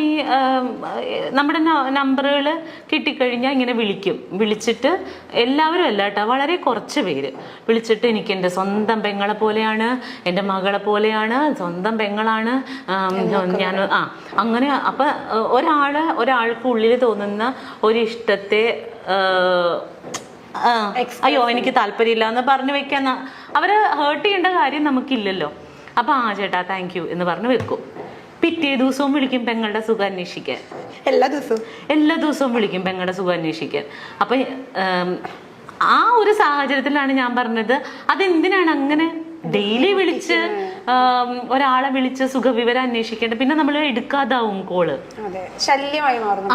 ഈ നമ്മുടെ നമ്പറുകൾ കിട്ടിക്കഴിഞ്ഞാൽ ഇങ്ങനെ വിളിച്ചിട്ട് എല്ലാവരും അല്ല കേട്ടോ, വളരെ കുറച്ച് പേര് വിളിച്ചിട്ട് എനിക്ക് എൻ്റെ സ്വന്തം പെങ്ങളെ പോലെയാണ്, എൻ്റെ മകളെ പോലെയാണ്, സ്വന്തം പെങ്ങളാണ് ഞാൻ അങ്ങനെ. അപ്പം ഒരാൾക്ക് ഉള്ളിൽ തോന്നുന്ന ഒരിഷ്ടത്തെ അയ്യോ എനിക്ക് താല്പര്യമില്ല എന്ന് പറഞ്ഞു വെക്കാൻ അവരെ ഹേർട്ട് ചെയ്യേണ്ട കാര്യം നമുക്കില്ലല്ലോ. അപ്പം ചേട്ടാ താങ്ക് യു എന്ന് പറഞ്ഞ് വെക്കും. പിറ്റേ ദിവസവും വിളിക്കും പെങ്ങളുടെ സുഖം അന്വേഷിക്കാൻ. എല്ലാ ദിവസവും വിളിക്കും പെങ്ങളുടെ സുഖം അന്വേഷിക്കാൻ. അപ്പം ആ ഒരു സാഹചര്യത്തിലാണ് ഞാൻ പറഞ്ഞത്, അതെന്തിനാണ് അങ്ങനെ ഡെയിലി വിളിച്ച് ഒരാളെ വിളിച്ച് സുഖവിവരം അന്വേഷിക്കേണ്ടത്? പിന്നെ നമ്മൾ എടുക്കാതാവും കോള്, ശല്യമായി മാറും.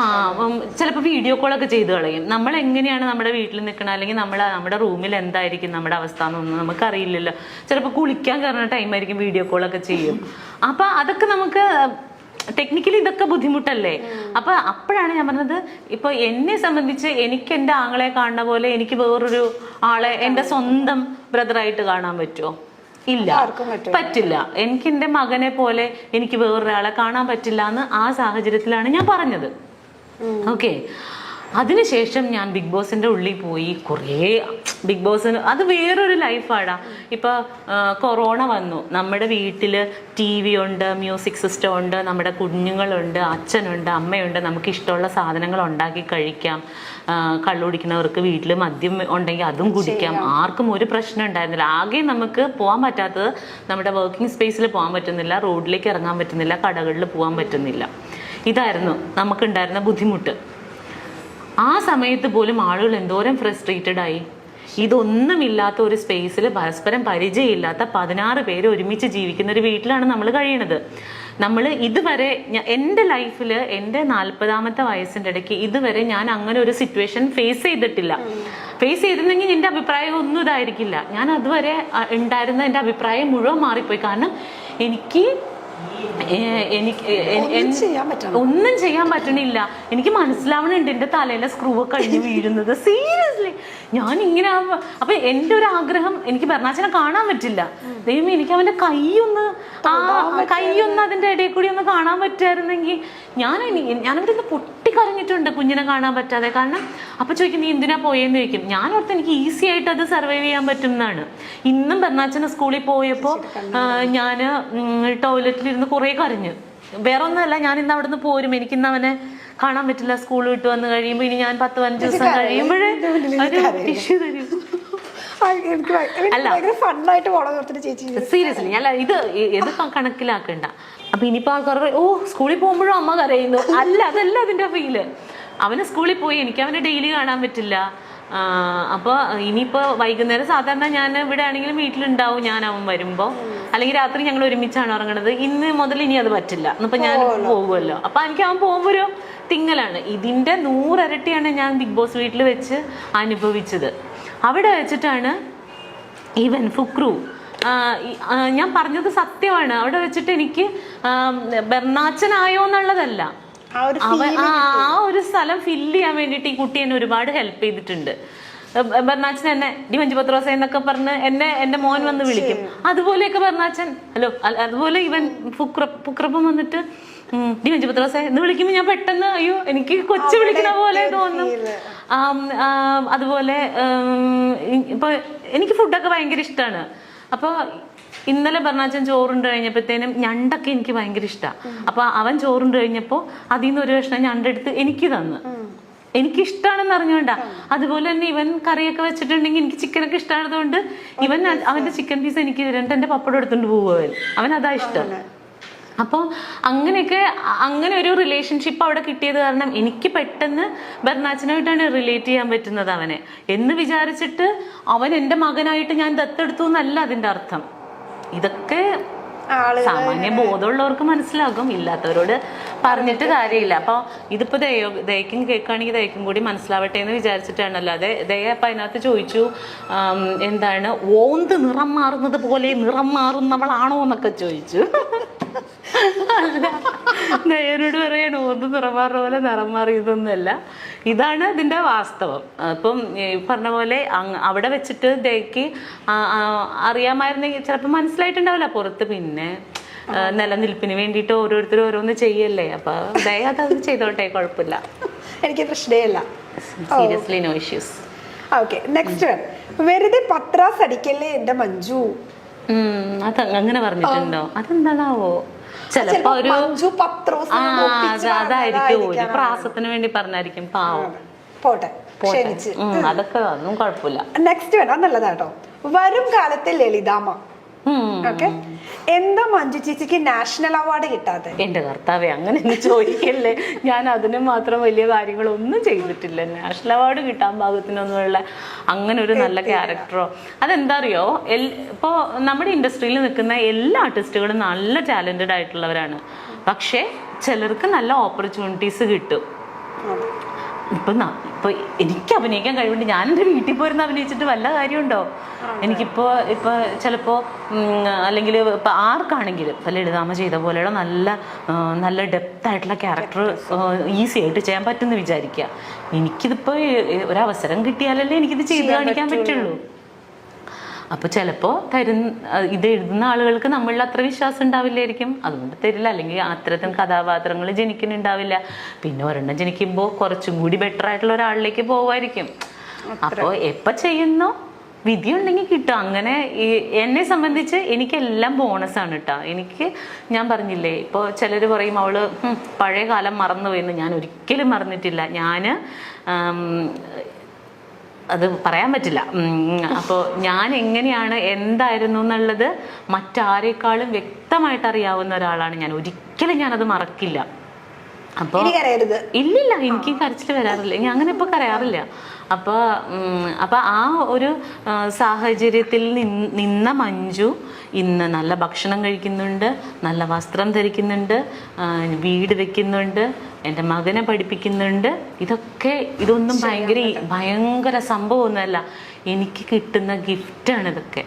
ചിലപ്പോൾ വീഡിയോ കോളൊക്കെ ചെയ്ത് കളയും. നമ്മൾ എങ്ങനെയാണ് നമ്മുടെ വീട്ടിൽ നിൽക്കണം, അല്ലെങ്കിൽ നമ്മുടെ റൂമിൽ എന്തായിരിക്കും നമ്മുടെ അവസ്ഥ എന്നൊന്നും നമുക്കറിയില്ലല്ലോ. ചിലപ്പോൾ കുളിക്കാൻ കയറുന്ന ടൈമായിരിക്കും വീഡിയോ കോളൊക്കെ ചെയ്യും. അപ്പൊ അതൊക്കെ നമുക്ക് ടെക്നിക്കലി ഇതൊക്കെ ബുദ്ധിമുട്ടല്ലേ. അപ്പൊ അപ്പോഴാണ് ഞാൻ പറഞ്ഞത്, ഇപ്പൊ എന്നെ സംബന്ധിച്ച് എനിക്ക് എൻ്റെ ആങ്ങളെ കാണുന്ന പോലെ എനിക്ക് വേറൊരു ആളെ എൻ്റെ സ്വന്തം ബ്രദറായിട്ട് കാണാൻ പറ്റുമോ? ഇല്ല, പറ്റില്ല. എനിക്ക് എൻ്റെ മകനെ പോലെ എനിക്ക് വേറൊരാളെ കാണാൻ പറ്റില്ല എന്ന് ആ സാഹചര്യത്തിലാണ് ഞാൻ പറഞ്ഞത്. ഓക്കെ. അതിനുശേഷം ഞാൻ ബിഗ് ബോസിന്റെ ഉള്ളിൽ പോയി. കുറേ ബിഗ് ബോസിന് അത് വേറൊരു ലൈഫാടാ. ഇപ്പൊ കൊറോണ വന്നു, നമ്മുടെ വീട്ടില് TV ഉണ്ട്, മ്യൂസിക് സിസ്റ്റം ഉണ്ട്, നമ്മുടെ കുഞ്ഞുങ്ങളുണ്ട്, അച്ഛനുണ്ട്, അമ്മയുണ്ട്, നമുക്ക് ഇഷ്ടമുള്ള സാധനങ്ങൾ ഉണ്ടാക്കി കഴിക്കാം. കള്ളുകുടിക്കുന്നവർക്ക് വീട്ടിൽ മദ്യം ഉണ്ടെങ്കിൽ അതും കുടിക്കാം. ആർക്കും ഒരു പ്രശ്നം ഉണ്ടായിരുന്നില്ല. ആകെ നമുക്ക് പോകാൻ പറ്റാത്തത് നമ്മുടെ വർക്കിംഗ് സ്പേസിൽ പോകാൻ പറ്റുന്നില്ല, റോഡിലേക്ക് ഇറങ്ങാൻ പറ്റുന്നില്ല, കടകളിൽ പോകാൻ പറ്റുന്നില്ല. ഇതായിരുന്നു നമുക്കുണ്ടായിരുന്ന ബുദ്ധിമുട്ട്. ആ സമയത്ത് പോലും ആളുകൾ എന്തോരം ഫ്രസ്ട്രേറ്റഡ് ആയി. ഇതൊന്നുമില്ലാത്ത ഒരു സ്പേസിൽ പരസ്പരം പരിചയമില്ലാത്ത 16 പേര് ഒരുമിച്ച് ജീവിക്കുന്ന ഒരു വീട്ടിലാണ് നമ്മൾ കഴിയണത്. നമ്മൾ ഇതുവരെ എൻ്റെ ലൈഫിൽ എൻ്റെ 40ാമത്തെ വയസ്സിൻ്റെ ഇടയ്ക്ക് ഇതുവരെ ഞാൻ അങ്ങനെ ഒരു സിറ്റുവേഷൻ ഫേസ് ചെയ്തിട്ടില്ല. ഫേസ് ചെയ്തിരുന്നെങ്കിൽ എൻ്റെ അഭിപ്രായം ഒന്നും ഇതായിരിക്കില്ല. ഞാൻ അതുവരെ ഉണ്ടായിരുന്ന എൻ്റെ അഭിപ്രായം മുഴുവൻ മാറിപ്പോയി. കാരണം എനിക്ക് ഒന്നും ചെയ്യാൻ പറ്റണില്ല. എനിക്ക് മനസ്സിലാവണുണ്ട് എൻ്റെ തലയിലെ സ്ക്രൂ കഴിഞ്ഞ് വീഴുന്നത്. സീരിയസ്ലി ഞാൻ ഇങ്ങനെ. അപ്പൊ എൻ്റെ ഒരു ആഗ്രഹം, എനിക്ക് ബെർണാച്ചനെ കാണാൻ പറ്റില്ല. ദൈവമേ, എനിക്ക് അവന്റെ കൈയൊന്ന് അതിന്റെ ഇടയിൽ കൂടി ഒന്ന് കാണാൻ പറ്റുമായിരുന്നെങ്കിൽ ഞാനവിടെ നിന്ന് പൊട്ടിക്കരഞ്ഞിട്ടുണ്ട് കുഞ്ഞിനെ കാണാൻ പറ്റാതെ. കാരണം അപ്പൊ ചോദിക്കും, നീ എന്തിനാ പോയെന്ന് ചോദിക്കും. ഞാൻ ഓർത്ത് എനിക്ക് ഈസി ആയിട്ട് അത് സർവൈവ് ചെയ്യാൻ പറ്റും എന്നാണ്. ഇന്നും ബെർണാച്ചന് സ്കൂളിൽ പോയപ്പോൾ ഞാൻ ടോയ്ലറ്റിലിരുന്ന് കുറേ കരഞ്ഞു. വേറെ ഒന്നുമല്ല, ഞാൻ ഇന്ന് അവിടെ നിന്ന് പോരും, എനിക്കിന്ന് അവനെ കാണാൻ പറ്റില്ല. സ്കൂൾ വിട്ട് വന്ന് കഴിയുമ്പോൾ ഇനി ഞാൻ 10-15 ദിവസം കഴിയുമ്പോഴേ ഒരു ടിഷ്യൂ തരും. സീരിയസ്ലി അല്ല, ഇത് കണക്കിലാക്കണ്ട. അപ്പൊ ഇനിയിപ്പോ ആൾക്കാർ സ്കൂളിൽ പോകുമ്പോഴും അമ്മ കരയുന്നു. അതല്ല അതിന്റെ ഫീല്. അവന് സ്കൂളിൽ പോയി, എനിക്ക് അവനെ ഡെയിലി കാണാൻ പറ്റില്ല. അപ്പോൾ ഇനിയിപ്പോൾ വൈകുന്നേരം സാധാരണ ഞാൻ ഇവിടെ ആണെങ്കിലും വീട്ടിലുണ്ടാവും ഞാൻ അവൻ വരുമ്പോൾ, അല്ലെങ്കിൽ രാത്രി ഞങ്ങൾ ഒരുമിച്ചാണ് ഇറങ്ങണത്. ഇന്ന് മുതൽ ഇനി അത് പറ്റില്ല. ഇന്നിപ്പോൾ ഞാൻ പോകുമല്ലോ. അപ്പം എനിക്ക് അവൻ പോകുമ്പോൾ ഒരു തിങ്ങലാണ്. ഇതിൻ്റെ 100 ഇരട്ടിയാണ് ഞാൻ ബിഗ് ബോസ് വീട്ടിൽ വെച്ച് അനുഭവിച്ചത്. അവിടെ വെച്ചിട്ടാണ് ഈവൻ ഫുക്രു, ഞാൻ പറഞ്ഞത് സത്യമാണ്, അവിടെ വെച്ചിട്ട് എനിക്ക് ബെർണാച്ചനായോ എന്നുള്ളതല്ല, ആ ഒരു സ്ഥലം ഫില്ല് ചെയ്യാൻ വേണ്ടിയിട്ട് ഈ കുട്ടി എന്നെ ഒരുപാട് ഹെൽപ്പ് ചെയ്തിട്ടുണ്ട്. ബെർണാച്ചൻ എന്നെ ഡി മഞ്ജുപത്രോസ എന്നൊക്കെ പറഞ്ഞ് എന്റെ മോൻ വന്ന് വിളിക്കും. അതുപോലെയൊക്കെ ബെർണാച്ചൻ ഹലോ, അതുപോലെ ഇവൻ ഫുക്രപ്പം വന്നിട്ട് ഡി മഞ്ജുപത്രോസ എന്ന് വിളിക്കുമ്പോൾ ഞാൻ പെട്ടെന്ന് അയ്യോ എനിക്ക് കൊച്ചു വിളിക്കുന്ന പോലെ തോന്നും. അതുപോലെ ഇപ്പൊ എനിക്ക് ഫുഡൊക്കെ ഭയങ്കര ഇഷ്ടമാണ്. അപ്പോൾ ഇന്നലെ ബെർണാച്ചൻ ചോറുണ്ട് കഴിഞ്ഞപ്പോഴത്തേനും ഞണ്ടൊക്കെ എനിക്ക് ഭയങ്കര ഇഷ്ടമാണ്. അപ്പൊ അവൻ ചോറുണ്ട് കഴിഞ്ഞപ്പോൾ അതിൽ നിന്ന് ഒരു കഷ്ണം ഞണ്ടെടുത്ത് എനിക്ക് തന്നു. എനിക്കിഷ്ടമാണെന്ന് അറിഞ്ഞോണ്ടാ. അതുപോലെ തന്നെ ഇവൻ കറിയൊക്കെ വെച്ചിട്ടുണ്ടെങ്കിൽ എനിക്ക് ചിക്കനൊക്കെ ഇഷ്ടമായതുകൊണ്ട് ഇവൻ അവന്റെ ചിക്കൻ പീസ് എനിക്ക് എന്റെ പപ്പടം എടുത്തോണ്ട് പോവുക. അവൻ അതാ ഇഷ്ടം. അപ്പോൾ അങ്ങനെയൊക്കെ അങ്ങനെ ഒരു റിലേഷൻഷിപ്പ് അവിടെ കിട്ടിയത് കാരണം എനിക്ക് പെട്ടെന്ന് ബെർണാച്ചനായിട്ടാണ് റിലേറ്റ് ചെയ്യാൻ പറ്റുന്നത് അവനെ എന്ന് വിചാരിച്ചിട്ട്. അവൻ എൻ്റെ മകനായിട്ട് ഞാൻ ദത്തെടുത്തു എന്നല്ല അതിൻ്റെ അർത്ഥം. ഇതൊക്കെ സാമാന്യ ബോധമുള്ളവർക്ക് മനസ്സിലാകും, ഇല്ലാത്തവരോട് പറഞ്ഞിട്ട് കാര്യമില്ല. അപ്പോൾ ഇതിപ്പോ ദയക്കും കേൾക്കുകയാണെങ്കിൽ ദയക്കും കൂടി മനസ്സിലാവട്ടെ എന്ന് വിചാരിച്ചിട്ടാണല്ലോ. ദയ അപ്പം അതിനകത്ത് ചോദിച്ചു, എന്താണ് ഓന്ത് നിറം മാറുന്നത് പോലെ നിറം മാറുന്നവളാണോ എന്നൊക്കെ ചോദിച്ചു. ദയനോട് പറയാണ് ഓന്ത് നിറം മാറുന്ന പോലെ നിറം മാറിയതൊന്നുമല്ല, ഇതാണ് ഇതിന്റെ വാസ്തവം. അപ്പം പറഞ്ഞ പോലെ അവിടെ വെച്ചിട്ട് ദയക്ക് അറിയാമായിരുന്നെങ്കിൽ ചിലപ്പോൾ മനസ്സിലായിട്ടുണ്ടാവില്ല പുറത്ത്. പിന്നെ നിലനിൽപ്പിന് വേണ്ടിയിട്ട് ഓരോരുത്തരും ഓരോന്ന് ചെയ്യല്ലേ, അപ്പൊ ദയാതെ അത് ചെയ്തോട്ടെ, കുഴപ്പമില്ല. എനിക്ക് പ്രശ്നമില്ല. Seriously no issues. Okay, next വെറുതെ പത്രാസ് അടിക്കല്ലേ എന്റെ മഞ്ജു. അത് അങ്ങനെ പറഞ്ഞിട്ടുണ്ടോ? അതെന്താണാവോ? ചിലപ്പോ ഒരു മഞ്ജു പത്രോസ് അതായിരിക്കും, ഒരു പ്രാസത്തിന് വേണ്ടി പറഞ്ഞായിരിക്കും. പാവം, പോട്ടെ. അതൊക്കെ ഒന്നും കുഴപ്പമില്ല. നെക്സ്റ്റ് നല്ലതാട്ടോ. വരും കാലത്തെ ലളിതാമ്മ. ഓക്കെ, എന്താ മഞ്ജു ചേച്ചിക്ക് നാഷണൽ അവാർഡ് കിട്ടാതെ? എന്റെ കർത്താവേ, അങ്ങനെ ചോദിക്കല്ലേ. ഞാൻ അതിന് മാത്രം വലിയ കാര്യങ്ങളൊന്നും ചെയ്തിട്ടില്ല. നാഷണൽ അവാർഡ് കിട്ടാൻ പാകത്തിനൊന്നുമുള്ള അങ്ങനെ ഒരു നല്ല ക്യാരക്ടറോ. അതെന്താ അറിയോ, ഇപ്പോൾ നമ്മുടെ ഇൻഡസ്ട്രിയിൽ നിൽക്കുന്ന എല്ലാ ആർട്ടിസ്റ്റുകളും നല്ല ടാലന്റഡ് ആയിട്ടുള്ളവരാണ്. പക്ഷേ ചിലർക്ക് നല്ല ഓപ്പർച്യൂണിറ്റീസ് കിട്ടും. ഇപ്പൊ എനിക്ക് അഭിനയിക്കാൻ കഴിവുണ്ട്, ഞാൻ എൻ്റെ വീട്ടിൽ പോയിരുന്ന് അഭിനയിച്ചിട്ട് വല്ല കാര്യമുണ്ടോ? എനിക്കിപ്പോ ചിലപ്പോ അല്ലെങ്കിൽ ഇപ്പൊ ആർക്കാണെങ്കിലും ഇപ്പൊ ലളിതാമ്മ ചെയ്ത പോലെയുള്ള നല്ല ഡെപ്ത് ആയിട്ടുള്ള ക്യാരക്ടർ ഈസി ആയിട്ട് ചെയ്യാൻ പറ്റുമെന്ന് വിചാരിക്കുക. എനിക്കിതിപ്പോ ഒരവസരം കിട്ടിയാലല്ലേ എനിക്കിത് ചെയ്ത് കാണിക്കാൻ പറ്റുള്ളൂ. അപ്പൊ ചിലപ്പോ ഇത് എഴുതുന്ന ആളുകൾക്ക് നമ്മളിൽ അത്ര വിശ്വാസം ഉണ്ടാവില്ലായിരിക്കും, അതുകൊണ്ട് തരില്ല. അല്ലെങ്കിൽ അത്തരത്തിൽ കഥാപാത്രങ്ങൾ ജനിക്കുന്നുണ്ടാവില്ല. പിന്നെ ഒരെണ്ണം ജനിക്കുമ്പോൾ കുറച്ചും കൂടി ബെറ്റർ ആയിട്ടുള്ള ഒരാളിലേക്ക് പോവായിരിക്കും. അപ്പോൾ എപ്പോൾ ചെയ്യുന്നോ വിധി ഉണ്ടെങ്കിൽ കിട്ടും. അങ്ങനെ എന്നെ സംബന്ധിച്ച് എനിക്കെല്ലാം ബോണസാണ് കേട്ടോ. ഞാൻ പറഞ്ഞില്ലേ, ഇപ്പോൾ ചിലർ പറയും അവള് പഴയ കാലം മറന്നുപോയെന്ന്. ഞാൻ ഒരിക്കലും മറന്നിട്ടില്ല. അത് പറയാൻ പറ്റില്ല. അപ്പോൾ ഞാൻ എങ്ങനെയാണ് എന്തായിരുന്നു എന്നുള്ളത് മറ്റാരേക്കാളും വ്യക്തമായിട്ട് അറിയാവുന്ന ഒരാളാണ് ഞാൻ. ഒരിക്കലും ഞാനത് മറക്കില്ല. അപ്പോൾ ഇല്ലില്ല, എനിക്ക് കരച്ചിൽ വരാറില്ല. ഞാൻ അങ്ങനെ ഇപ്പോൾ കരയാറില്ല. അപ്പോൾ ആ ഒരു സാഹചര്യത്തിൽ നിന്ന മഞ്ജു ഇന്ന് നല്ല ഭക്ഷണം കഴിക്കുന്നുണ്ട്, നല്ല വസ്ത്രം ധരിക്കുന്നുണ്ട്, വീട് വെക്കുന്നുണ്ട്, എൻ്റെ മകനെ പഠിപ്പിക്കുന്നുണ്ട്. ഇതൊന്നും ഭയങ്കര സംഭവമൊന്നുമല്ല. എനിക്ക് കിട്ടുന്ന ഗിഫ്റ്റാണ് ഇതൊക്കെ.